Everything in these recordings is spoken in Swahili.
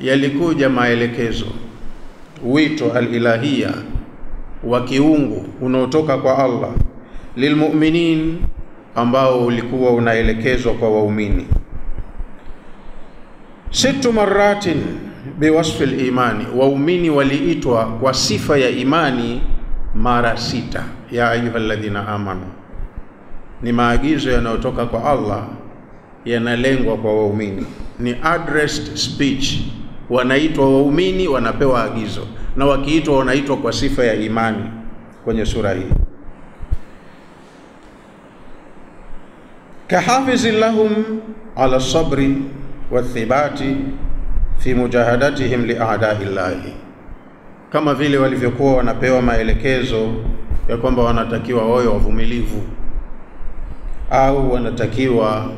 yalikuja maelekezo, wito al-ilahia wa kiungu unaotoka kwa Allah lilmu'minin, ambao ulikuwa unaelekezwa kwa waumini. 6 maratin biwasfi al-imani, waumini waliitwa kwa sifa ya imani mara 6. Ya ayyuhalladhina amanu, ni maagizo yanayotoka kwa Allah yanalengwa kwa waumini, ni addressed speech. Wanaitwa waumini, wanapewa agizo, na wakiitwa wanaitwa kwa sifa ya imani kwenye sura hii. Kahafizin lahum ala sabri wa thibati fi mujahadatihim li a'da'illahi, kama vile walivyokuwa wanapewa maelekezo ya kwamba wanatakiwa wawe wavumilivu, au wanatakiwa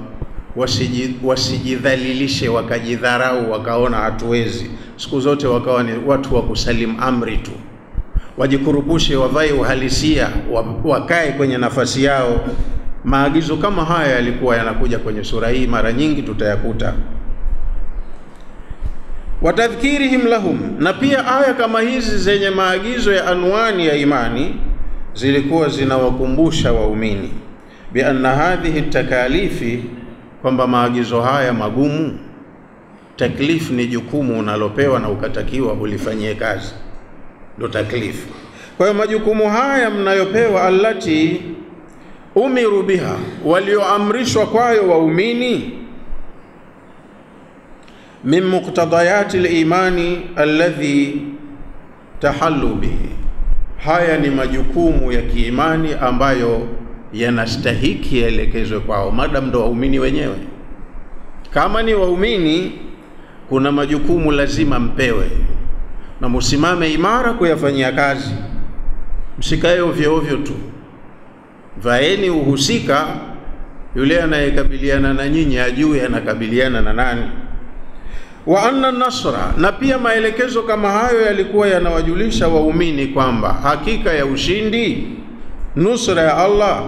wasijidhalilishe wakajidharau wakaona hatuwezi, siku zote wakawa ni watu wa kusalim amri tu, wajikurubushe, wavae uhalisia, wakae kwenye nafasi yao. Maagizo kama haya yalikuwa yanakuja kwenye sura hii, mara nyingi tutayakuta. Watadhkirihim lahum, na pia aya kama hizi zenye maagizo ya anwani ya imani zilikuwa zinawakumbusha waumini bi anna hadhihi takalifi, kwamba maagizo haya magumu, taklif ni jukumu unalopewa na ukatakiwa ulifanyie kazi, ndo taklif. Kwa hiyo majukumu haya mnayopewa, allati umiru biha, walioamrishwa kwayo waumini, min muqtadayati al-imani alladhi tahallu bihi, haya ni majukumu ya kiimani ambayo yanastahiki yaelekezwe kwao, madam ndo waumini wenyewe. Kama ni waumini, kuna majukumu lazima mpewe, na msimame imara kuyafanyia kazi, msikae ovyo ovyo tu. Vaeni uhusika, yule anayekabiliana na nyinyi ajue anakabiliana na nani. Wa anna nasra, na pia maelekezo kama hayo yalikuwa yanawajulisha waumini kwamba hakika ya ushindi, nusra ya Allah,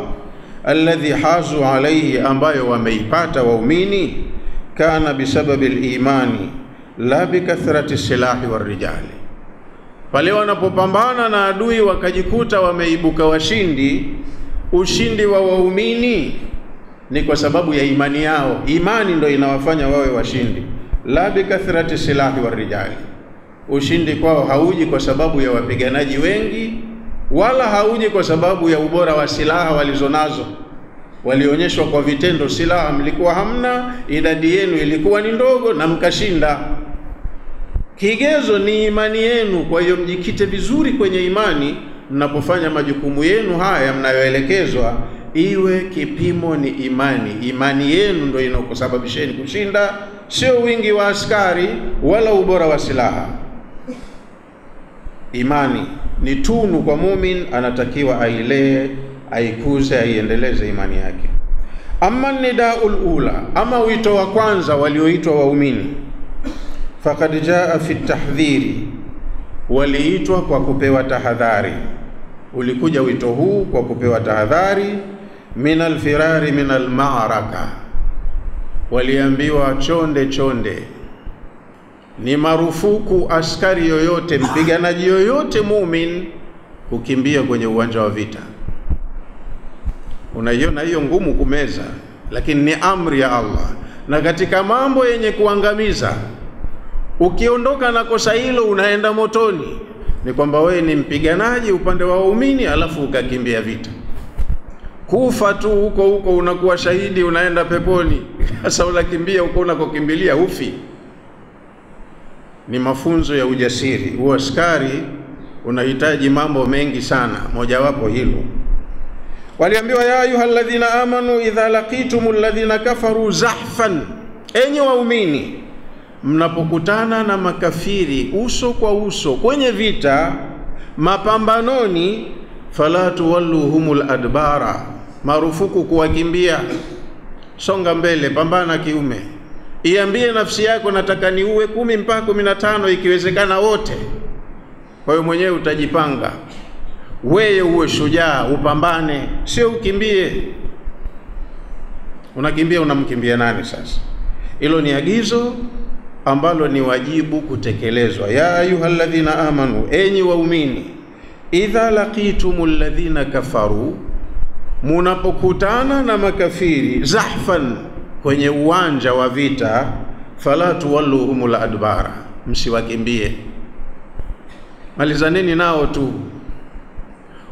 alladhi hazu alayhi, ambayo wameipata waumini, kana bisababi al-imani la bikathrati silahi warijali, pale wanapopambana na adui wakajikuta wameibuka washindi, ushindi wa waumini ni kwa sababu ya imani yao. Imani ndo inawafanya wawe washindi, la bikathrati silahi warijali. Ushindi kwao hauji kwa sababu ya wapiganaji wengi, wala hauji kwa sababu ya ubora wa silaha walizonazo. Walionyeshwa kwa vitendo, silaha mlikuwa hamna, idadi yenu ilikuwa ni ndogo na mkashinda. Kigezo ni imani yenu. Kwa hiyo mjikite vizuri kwenye imani mnapofanya majukumu yenu haya mnayoelekezwa, iwe kipimo ni imani. Imani yenu ndio inakusababisheni kushinda, sio wingi wa askari wala ubora wa silaha. Imani ni tunu kwa mumin, anatakiwa ailee, aikuze, aiendeleze imani yake. Amma nidaul ula, ama wito wa kwanza walioitwa waumini, faqad jaa fi tahdhiri, waliitwa kwa kupewa tahadhari. Ulikuja wito huu kwa kupewa tahadhari, min alfirari min almaraka, waliambiwa chonde chonde, ni marufuku askari yoyote, mpiganaji yoyote mumin kukimbia kwenye uwanja wa vita. Unaiona hiyo ngumu kumeza, lakini ni amri ya Allah. Na katika mambo yenye kuangamiza, ukiondoka na kosa hilo unaenda motoni, ni kwamba wewe ni mpiganaji upande wa waumini alafu ukakimbia vita. Kufa tu huko huko unakuwa shahidi, unaenda peponi. Sasa unakimbia huko unakokimbilia hufi. Ni mafunzo ya ujasiri. Uaskari unahitaji mambo mengi sana, mojawapo hilo. Waliambiwa, ya ayyuhalladhina amanu idha laqitumul ladhina kafaru zahfan, enyi waumini mnapokutana na makafiri uso kwa uso kwenye vita, mapambanoni, fala tuwalluhumul adbara, marufuku kuwakimbia. Songa mbele, pambana kiume. Iambie nafsi yako, nataka niuwe 10 mpaka 15, ikiwezekana wote. Kwa hiyo mwenyewe utajipanga, wewe uwe shujaa, upambane, sio ukimbie. Unakimbia, unamkimbia nani sasa? Hilo ni agizo ambalo ni wajibu kutekelezwa. Ya ayyuhalladhina amanu, enyi waumini, idha laqitumul ladhina kafaru, munapokutana na makafiri, zahfan, kwenye uwanja wa vita, fala tuwalluhumul adbara, msiwakimbie, malizaneni nao tu.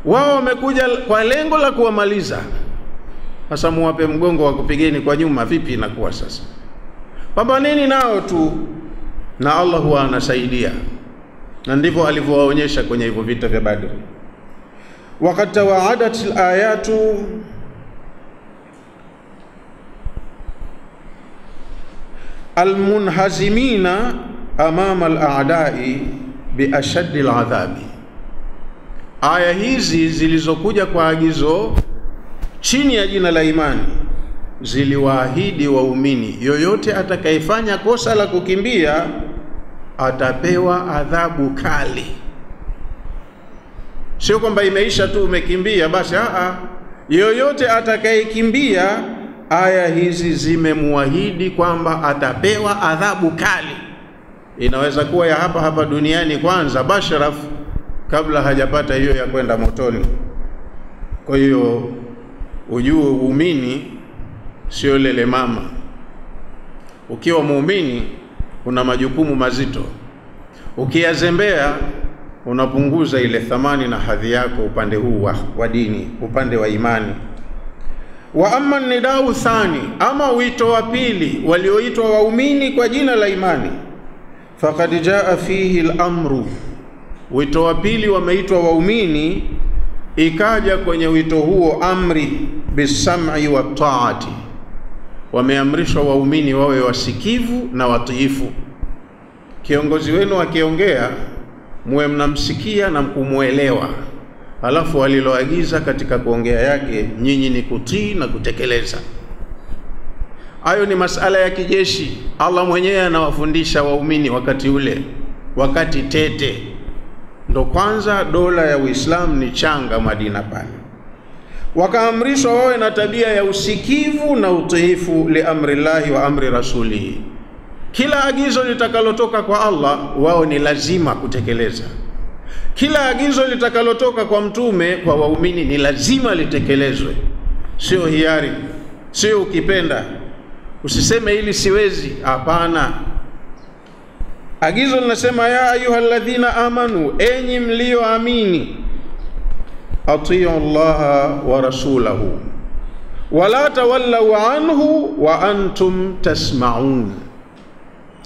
Wao wamekuja kwa lengo la kuwamaliza, sasa muwape mgongo wa kupigeni kwa nyuma, vipi inakuwa sasa? Pambaneni nao tu, na Allah huwa anasaidia, na ndivyo alivyowaonyesha kwenye hivyo vita vya Badri. Waqad tawa'adat al-ayatu al-munhazimina amama al-a'da'i bi ashaddi al-'adhabi. Aya hizi zilizokuja kwa agizo chini ya jina la imani ziliwaahidi waumini, yoyote atakayefanya kosa la kukimbia atapewa adhabu kali. Sio kwamba imeisha tu umekimbia basi, yoyote atakayekimbia, aya hizi zimemuahidi kwamba atapewa adhabu kali. Inaweza kuwa ya hapa hapa duniani kwanza, basharaf, kabla hajapata hiyo ya kwenda motoni. Kwa hiyo ujue uumini sio lele mama. Ukiwa muumini una majukumu mazito, ukiyazembea unapunguza ile thamani na hadhi yako upande huu wa dini, upande wa imani. Wa amma nidau thani, ama wito wa pili walioitwa waumini kwa jina la imani, faqad jaa fihi al-amru, wito wa pili wameitwa waumini, ikaja kwenye wito huo amri bisam'i wa ta'ati. Wameamrishwa waumini wawe wasikivu na watiifu. Kiongozi wenu akiongea muwe mnamsikia na kumuelewa, alafu aliloagiza katika kuongea yake nyinyi ni kutii na kutekeleza. Hayo ni masala ya kijeshi. Allah mwenyewe anawafundisha waumini wakati ule, wakati tete, ndo kwanza dola ya Uislamu ni changa Madina pale. Wakaamrishwa wawe na tabia ya usikivu na utiifu li amrillahi wa amri rasulihi. Kila agizo litakalotoka kwa Allah wao ni lazima kutekeleza. Kila agizo litakalotoka kwa mtume kwa waumini ni lazima litekelezwe, sio hiari, sio ukipenda. Usiseme hili siwezi, hapana. Agizo linasema ya ayyuhalladhina amanu, enyi mlioamini, atii'u Allaha wa rasulahu wala tawallaw anhu wa antum tasma'un.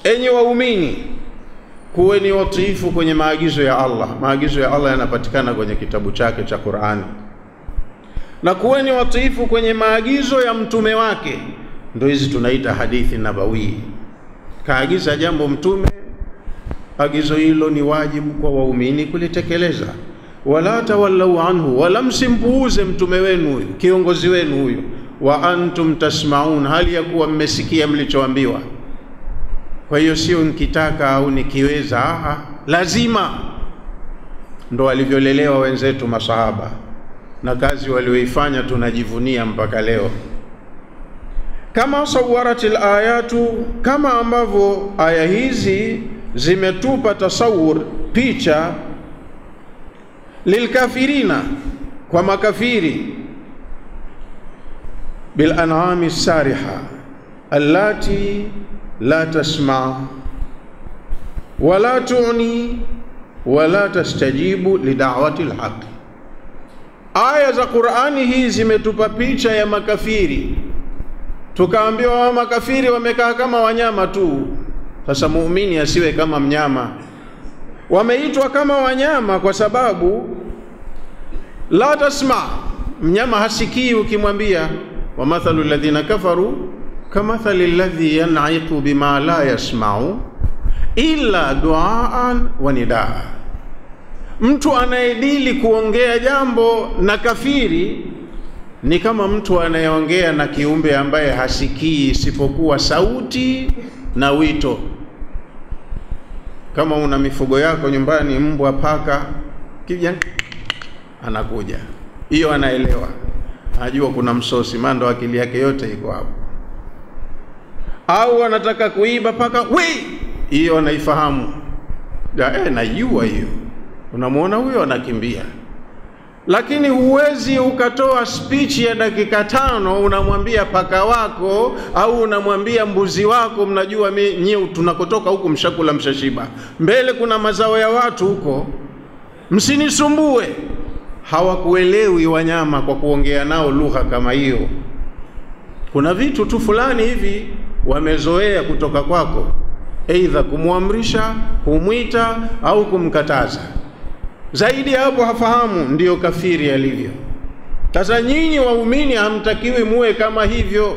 Enyi waumini, kuweni watiifu kwenye maagizo ya Allah. Maagizo ya Allah yanapatikana kwenye kitabu chake cha Qur'ani. Na kuweni watiifu kwenye maagizo ya mtume wake, ndio hizi tunaita hadithi nabawi. Kaagiza jambo mtume, agizo hilo ni wajibu kwa waumini kulitekeleza. Wala tawallaw anhu, wala msimpuuze mtume wenu huyu, kiongozi wenu huyu, wa antum tasma'un, hali ya kuwa mmesikia mlichoambiwa. Kwa hiyo sio nikitaka au nikiweza, lazima. Ndo walivyolelewa wenzetu masahaba, na kazi walioifanya tunajivunia mpaka leo. Kama sawaratil ayatu, kama ambavyo aya hizi zimetupa tasawur, picha, lilkafirina, kwa makafiri, bil an'ami sariha allati la tasma wala tu'ni wala tastajibu lida'wati alhaq. Aya za Qur'ani hizi zimetupa picha ya makafiri, tukaambiwa makafiri wamekaa kama wanyama tu. Sasa muumini asiwe kama mnyama. Wameitwa kama wanyama kwa sababu la tasma, mnyama hasikii ukimwambia. Wa mathalu alladhina kafaru kamathali alladhi yan'iqu bima la yasma'u illa du'aan wa nidaa. Mtu anayedili kuongea jambo na kafiri ni kama mtu anayeongea na kiumbe ambaye hasikii isipokuwa sauti na wito. Kama una mifugo yako nyumbani, mbwa, paka, kija anakuja, hiyo anaelewa, anajua kuna msosi, mando akili yake yote iko hapo. Au anataka kuiba, paka we hiyo anaifahamu. Najua hiyo. Unamuona huyo anakimbia. Lakini huwezi ukatoa speech ya dakika 5 unamwambia paka wako au unamwambia mbuzi wako, mnajua nyie tunakotoka huku mshakula mshashiba, mbele kuna mazao ya watu huko, msinisumbue. Hawakuelewi wanyama kwa kuongea nao lugha kama hiyo. Kuna vitu tu fulani hivi wamezoea kutoka kwako, aidha kumwamrisha, kumwita au kumkataza. Zaidi hapo hafahamu, ndiyo kafiri alivyo. Sasa nyinyi waumini hamtakiwi muwe kama hivyo.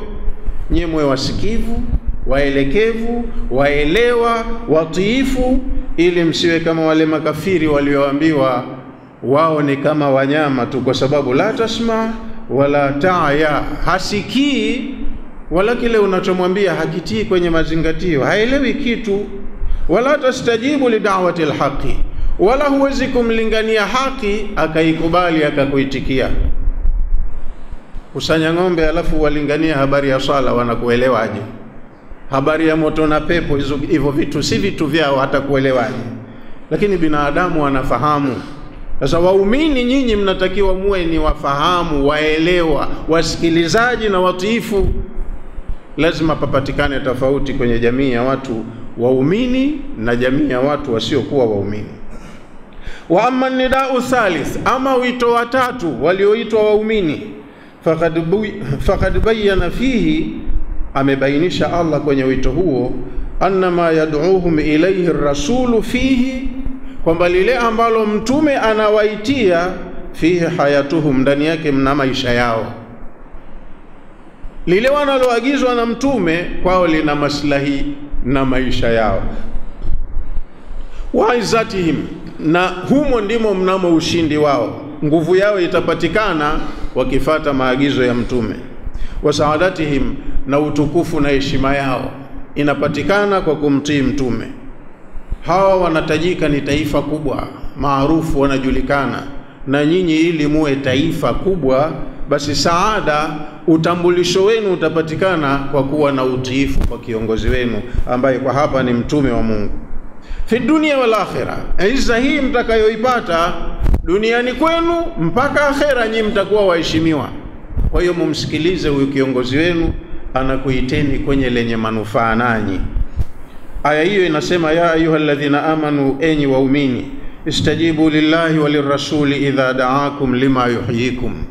Nyinyi muwe wasikivu, waelekevu, waelewa, watiifu, ili msiwe kama wale makafiri walioambiwa wao ni kama wanyama tu, kwa sababu la tasma wala ta'ya, hasikii wala kile unachomwambia hakitii kwenye mazingatio, haelewi kitu. Wala tastajibu li da'wati al-haqi, wala huwezi kumlingania haki akaikubali akakuitikia. Kusanya ng'ombe alafu walingania habari ya swala, wanakuelewaje? Habari ya moto na pepo, hivyo vitu si vitu vyao, hata kuelewaje? Lakini binadamu wanafahamu. Sasa waumini nyinyi mnatakiwa muwe ni wafahamu, waelewa, wasikilizaji na watiifu. Lazima papatikane tofauti kwenye jamii ya watu waumini na jamii ya watu wasiokuwa waumini. Wa amma nidau thalith, ama wito wa tatu walioitwa waumini, faqad bayyana fihi, amebainisha Allah kwenye wito huo, annama yad'uhum ilayhi ar-rasulu fihi, kwamba lile ambalo mtume anawaitia, fihi hayatuhum, ndani yake mna maisha yao. Lile wanaloagizwa na mtume kwao lina maslahi na maisha yao. Wa izzatihim, na humo ndimo mnamo ushindi wao. Nguvu yao itapatikana wakifata maagizo ya mtume. Wa saadatihim, na utukufu na heshima yao inapatikana kwa kumtii mtume. Hawa wanatajika ni taifa kubwa, maarufu, wanajulikana. Na nyinyi ili muwe taifa kubwa, basi saada, utambulisho wenu utapatikana kwa kuwa na utiifu kwa kiongozi wenu, ambaye kwa hapa ni mtume wa Mungu. Fi dunia wal akhirah, izza hii mtakayoipata duniani kwenu mpaka akhera, nyinyi mtakuwa waheshimiwa. Kwa hiyo mumsikilize huyu kiongozi wenu, anakuiteni kwenye lenye manufaa nanyi. Aya hiyo inasema, ya ayyuhalladhina amanu, enyi waumini, istajibu lillahi walirrasuli idha da'akum lima yuhyikum.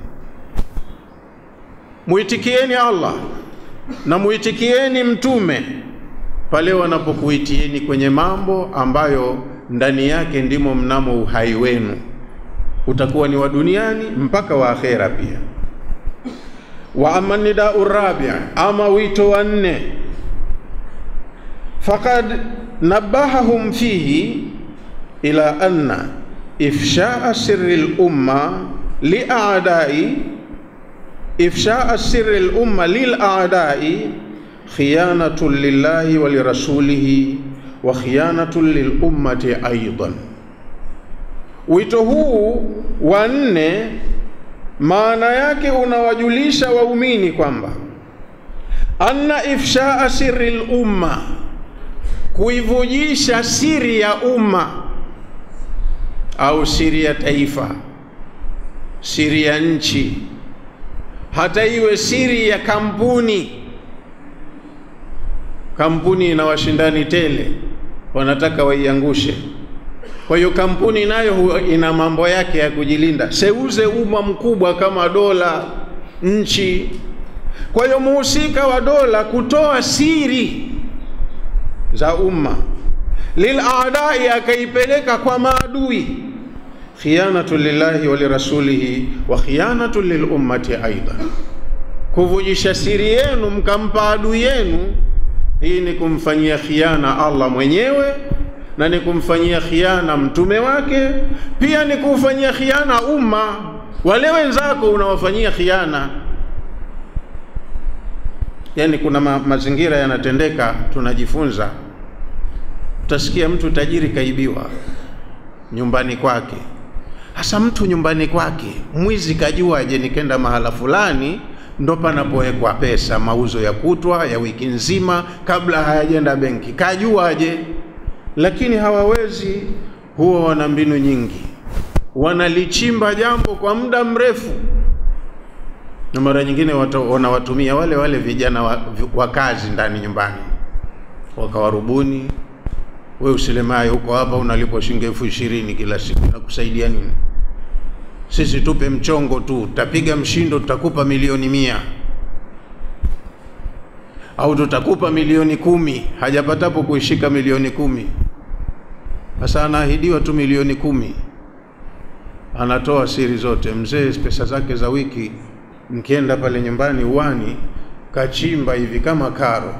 Muitikieni Allah na muitikieni mtume pale wanapokuitieni kwenye mambo ambayo ndani yake ndimo mnamo uhai wenu, utakuwa ni wa duniani mpaka wa akhera pia. Wa amma nida'u rabi', ama wito wa 4, faqad nabahahum fihi ila anna ifsha'a sirri al-umma li'a'da'i, ifsha'a sirri al-umma lil'a'da'i khiyanatun lillahi wa lirasulihi wa khiyanatun lil-ummati aidan. Wito huu wa 4 maana yake unawajulisha waumini kwamba anna ifsha'a sirri al-umma, kuivujisha siri ya umma au siri ya taifa, siri ya nchi, hata iwe siri ya kampuni. Kampuni ina washindani tele, wanataka waiangushe. Kwa hiyo kampuni nayo ina mambo yake ya kujilinda. Seuze umma mkubwa kama dola, nchi. Kwa hiyo muhusika wa dola kutoa siri za umma lil'adai, akaipeleka kwa maadui, khiyanatu lillahi wa lirasulihi wa khiyanatu lilummati aidan. Kuvujisha siri yenu mkampa adui yenu, hii ni kumfanyia khiana Allah mwenyewe, na ni kumfanyia khiana mtume wake, pia ni kumfanyia khiana umma. Wale wenzako unawafanyia khiana. Yani kuna mazingira yanatendeka, tunajifunza. Utasikia mtu tajiri kaibiwa nyumbani kwake. Hasa mtu nyumbani kwake, mwizi kajuaje nikenda mahala fulani ndo panapowekwa pesa, mauzo ya kutwa ya wiki nzima kabla hayajenda benki? Kajuaje? lakini hawawezi. Huwa wana mbinu nyingi, wanalichimba jambo kwa muda mrefu, na mara nyingine wanawatumia wale vijana wa kazi ndani nyumbani, wakawarubuni, wewe usilemaye huko hapa unalipwa shilingi 20,000 kila siku, na kusaidia nini? Sisi tupe mchongo tu, tutapiga mshindo, tutakupa milioni 100 au tutakupa milioni 10. Hajapatapo kuishika milioni 10. Sasa anaahidiwa tu milioni 10, anatoa siri zote. Mzee pesa zake za wiki, mkienda pale nyumbani uani kachimba hivi kama karo,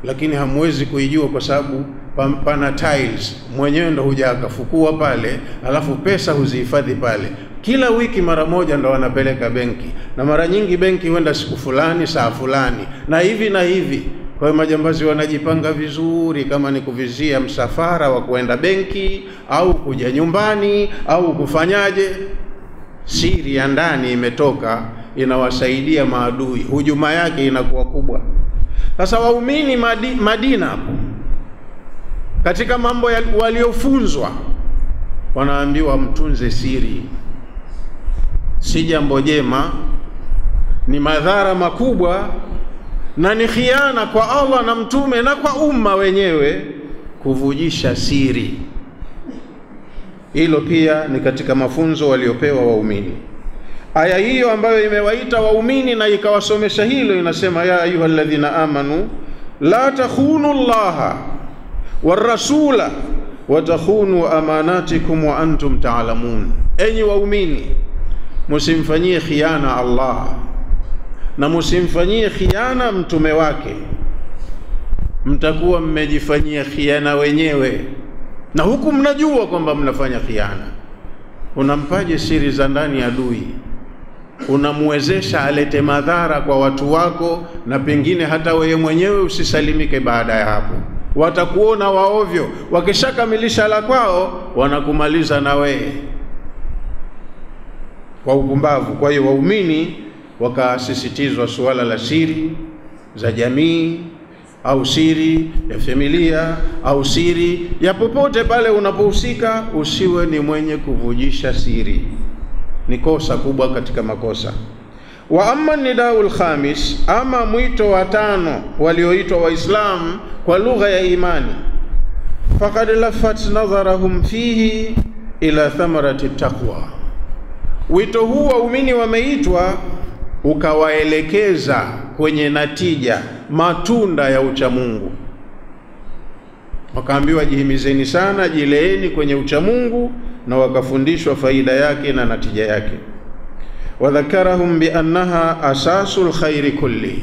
lakini hamwezi kuijua kwa sababu pana tiles, mwenyewe ndo huja akafukua pale, alafu pesa huzihifadhi pale. Kila wiki mara moja ndo wanapeleka benki, na mara nyingi benki huenda siku fulani saa fulani na hivi na hivi. Kwa hiyo majambazi wanajipanga vizuri, kama ni kuvizia msafara wa kuenda benki au kuja nyumbani au kufanyaje. Siri ya ndani imetoka, inawasaidia maadui, hujuma yake inakuwa kubwa. Sasa waumini Madina hapo, katika mambo waliofunzwa, wanaambiwa mtunze siri. Si jambo jema, ni madhara makubwa, na ni khiana kwa Allah na mtume na kwa umma wenyewe kuvujisha siri. Hilo pia ni katika mafunzo waliopewa waumini. Aya hiyo ambayo imewaita waumini na ikawasomesha hilo inasema, ya ayyuhalladhina amanu la takhunu Allaha warasula wa takhunu amanatikum wa antum ta'lamun. Enyi waumini, msimfanyie khiana Allah na msimfanyie khiana mtume wake, mtakuwa mmejifanyia khiana wenyewe na huku mnajua kwamba mnafanya khiana. Unampaje siri za ndani ya adui? Unamwezesha alete madhara kwa watu wako, na pengine hata wewe mwenyewe usisalimike baada ya hapo. Watakuona waovyo, wakishakamilisha la kwao wanakumaliza na wewe kwa upumbavu. Kwa hiyo waumini wakasisitizwa suala la siri za jamii au siri ya familia au siri ya popote pale unapohusika, usiwe ni mwenye kuvujisha siri. Ni kosa kubwa katika makosa. Wa amma nidaul khamis, ama mwito wa 5 walioitwa Waislamu kwa lugha ya imani, faqad lafat nadharahum fihi ila thamarati taqwa. Wito huu waumini wameitwa ukawaelekeza kwenye natija, matunda ya uchamungu. Wakaambiwa jihimizeni sana, jileeni kwenye uchamungu, na wakafundishwa faida yake na natija yake. Wadhakarahum bi annaha asasul khairi kulli,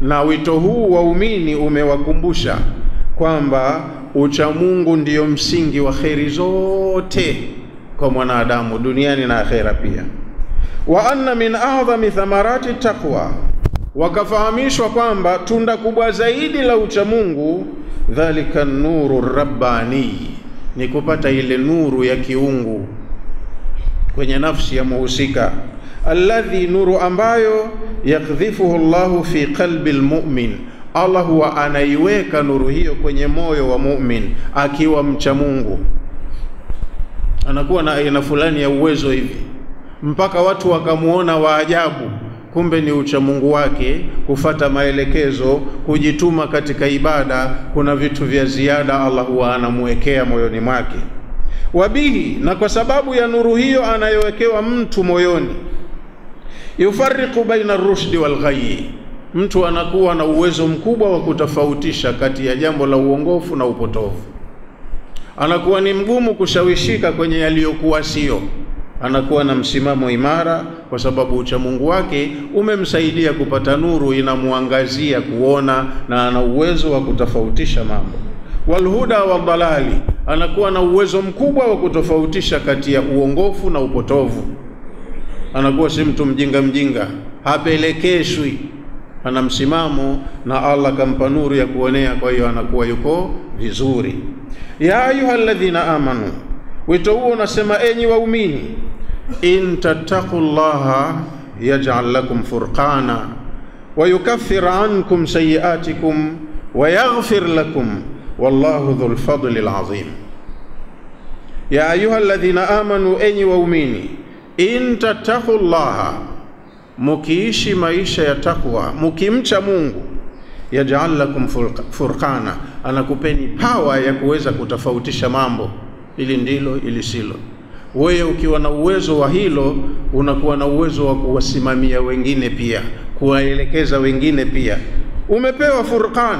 na wito huu waumini umewakumbusha kwamba uchamungu ndiyo msingi wa khairi zote kwa mwanadamu duniani na akhera pia. Wa anna min a'zami thamarati taqwa, wakafahamishwa kwamba tunda kubwa zaidi la uchamungu, dhalika nuru rabbani, ni kupata ile nuru ya kiungu kwenye nafsi ya muhusika. Alladhi, nuru ambayo yakdhifuhu Allahu fi qalbi almu'min, Allah huwa anaiweka nuru hiyo kwenye moyo wa mu'min akiwa mcha Mungu. Anakuwa na aina fulani ya uwezo hivi mpaka watu wakamuona waajabu, kumbe ni ucha Mungu wake, kufata maelekezo, kujituma katika ibada. Kuna vitu vya ziada Allah huwa anamwekea moyoni mwake. Wabihi, na kwa sababu ya nuru hiyo anayowekewa mtu moyoni, yufarriqu baina ar-rushdi wal ghayyi, mtu anakuwa na uwezo mkubwa wa kutofautisha kati ya jambo la uongofu na upotovu. Anakuwa ni mgumu kushawishika kwenye yaliyokuwa sio. Anakuwa na msimamo imara kwa sababu uchamungu wake umemsaidia kupata nuru inamuangazia kuona, na ana uwezo wa kutofautisha mambo. Walhuda wa dalali, anakuwa na uwezo mkubwa wa kutofautisha kati ya uongofu na upotovu. Anakuwa si mtu mjinga, hapelekeshwi, ana msimamo na Allah kampa nuru ya kuonea, kwa hiyo anakuwa yuko vizuri. Ya ayyuhalladhina amanu, wito huo unasema enyi waumini, in tattaqullaha yaj'al lakum furqana wa yukaffir ankum sayiatikum wa yaghfir lakum wallahu dhul fadli alazim. Ya ayyuhalladhina amanu, enyi waumini, in tattaqullaha, mukiishi maisha ya takwa, mukimcha Mungu, yaj'al lakum furqana, anakupeni power ya kuweza kutofautisha mambo, ili ndilo ili silo. Wewe ukiwa na uwezo wa hilo, unakuwa na uwezo wa kuwasimamia wengine pia, kuwaelekeza wengine pia. Umepewa furqan.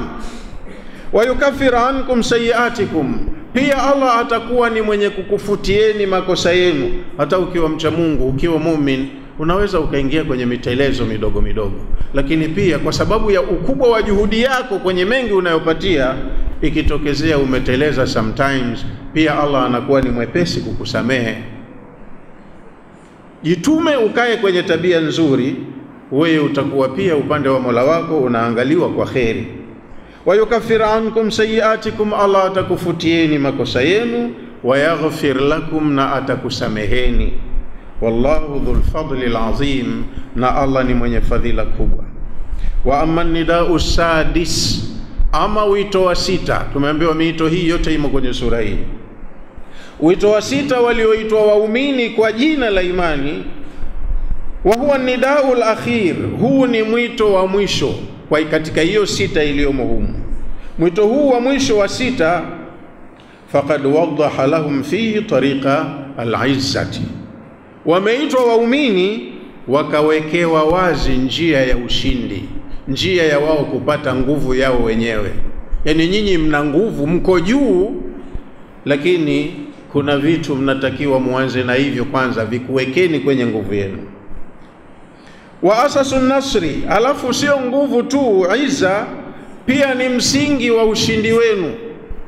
Wa yukaffir ankum sayiatikum, pia Allah atakuwa ni mwenye kukufutieni makosa yenu. Hata ukiwa mcha Mungu, ukiwa muumini, unaweza ukaingia kwenye mitelezo midogo midogo, lakini pia kwa sababu ya ukubwa wa juhudi yako kwenye mengi unayopatia, ikitokezea umeteleza sometimes, pia Allah anakuwa ni mwepesi kukusamehe. Jitume, ukae kwenye tabia nzuri, wewe utakuwa pia upande wa Mola wako unaangaliwa kwa kheri. Wa yukaffir ankum sayiatikum, Allah atakufutieni makosa yenu, wa yaghfir lakum, na atakusameheni. Wallahu dhul fadli alazim, na Allah ni mwenye fadhila kubwa. Wa amma nidau sadis, ama wito wa sita. Tumeambiwa miito hii yote imo kwenye sura hii. Wito wa sita walioitwa waumini kwa jina la imani, wa huwa nidau alakhir, huu ni mwito wa mwisho kwa katika hiyo sita iliyomo humu. Mwito huu wa mwisho wa sita, faqad wadaha lahum fihi tariqa al-izzati, wameitwa waumini wakawekewa wazi njia ya ushindi, njia ya wao kupata nguvu yao wenyewe. Yani nyinyi mna nguvu, mko juu, lakini kuna vitu mnatakiwa muanze na hivyo kwanza, vikuwekeni kwenye nguvu yenu. Wa asasun nasri, alafu sio nguvu tu, izza pia ni msingi wa ushindi wenu.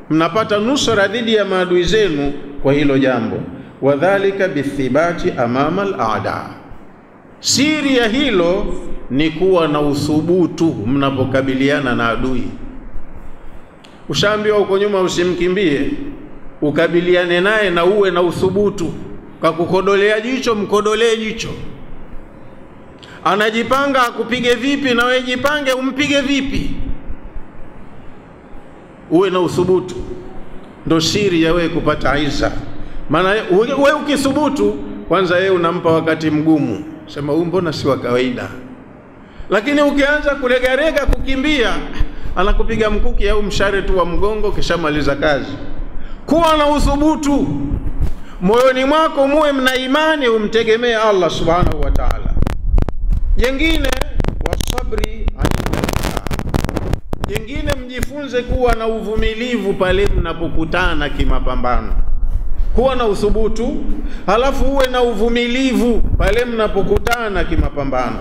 Mnapata nusra dhidi ya maadui zenu kwa hilo jambo. Wadhalika bithibati amama al-aada, siri ya hilo ni kuwa na uthubutu mnapokabiliana na adui. Ushaambiwa uko nyuma usimkimbie, ukabiliane naye na uwe na uthubutu. Kwa kukodolea jicho, mkodolee jicho. Anajipanga akupige vipi, na wewe jipange umpige vipi. Uwe na uthubutu, ndo siri ya wewe kupata izza. Maana wewe ukithubutu, kwanza wewe unampa wakati mgumu, sema huyu mbona si wa kawaida. Lakini ukianza kulegarega kukimbia, anakupiga mkuki au mshare tu wa mgongo, kisha maliza kazi. Kuwa na uthubutu moyoni mwako, muwe mna imani, umtegemee Allah subhanahu wa ta'ala. Jengine, wasabri anillah, jengine mjifunze kuwa na uvumilivu pale mnapokutana kimapambano. Kuwa na uthubutu, halafu uwe na uvumilivu pale mnapokutana kimapambano.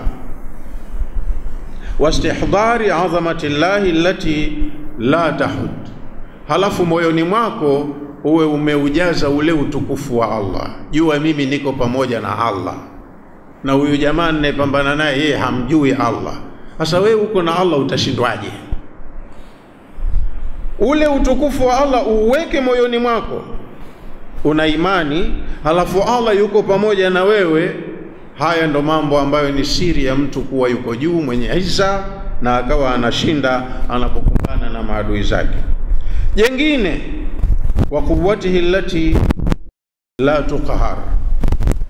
Wastihdari azamatillahi allati la tahud, halafu moyoni mwako uwe umeujaza ule utukufu wa Allah. Jua mimi niko pamoja na Allah, na huyu jamaa ninayepambana naye yeye hamjui Allah. Sasa wewe uko na Allah, utashindwaje? Ule utukufu wa Allah uweke moyoni mwako, una imani, halafu Allah yuko pamoja na wewe. Haya ndo mambo ambayo ni siri ya mtu kuwa yuko juu, mwenye izza, na akawa anashinda anapokumbana na maadui zake. Jengine, wa quwwatihi allati la tuqhar,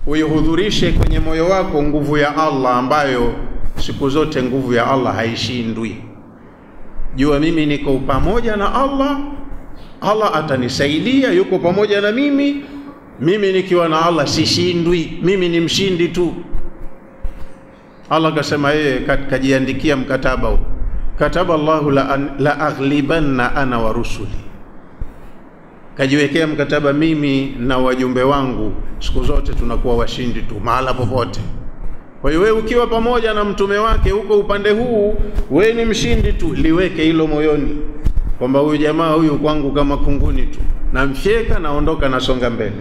uihudhurishe kwenye moyo wako nguvu ya Allah, ambayo siku zote nguvu ya Allah haishindwi. Jua mimi niko pamoja na Allah, Allah atanisaidia, yuko pamoja na mimi. Mimi nikiwa na Allah sishindwi, mimi ni mshindi tu. Allah kasema yeye kajiandikia mkataba huu, kataba Allahu la aghlibanna ana wa rusuli, kajiwekea mkataba, mimi na wajumbe wangu siku zote tunakuwa washindi tu mahala popote. Kwa hiyo wewe ukiwa pamoja na mtume wake huko upande huu, wewe ni mshindi tu. Liweke hilo moyoni kwamba huyu jamaa huyu kwangu kama kunguni tu, namfyeka naondoka, nasonga mbele.